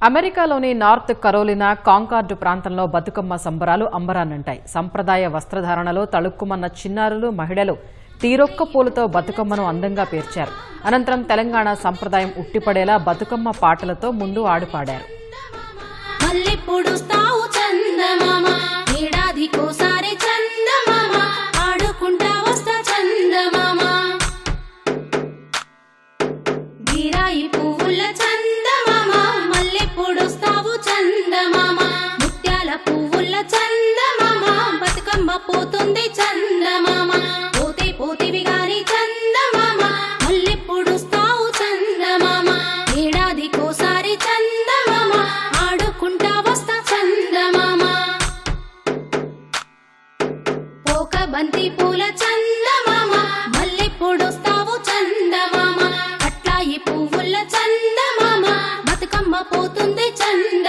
అమెరికాలోని north Carolina Concord ప్రాంతంలో బతుకమ్మ సంబరాలు అంబరాన్నంటాయి. సంప్రదాయ వస్త్రధారణలో తళుక్కుమన్న చిన్నారులు, మహిళలు తీరొక్క పూలతో బతుకమ్మను అందంగా పేర్చారు. అనంతరం తెలంగాణ సంప్రదాయం ఉట్టిపడేలా బతుకమ్మ పాటలతో ముందు ఆడుపాడారు. పోతుంది చందమామ పోతే పోతివి గాని చందమామ మళ్ళెప్పుడొస్తావు చందమామ ఏడాదికోసారి చందమామ ఆడుకుంటా వస్తా చందమామ పోక బంతి పూల చందమామ మళ్ళెప్పుడొస్తావు చందమామ అట్లాయి పువ్వుల చందమామ బతుకమ్మ పోతుంది చంద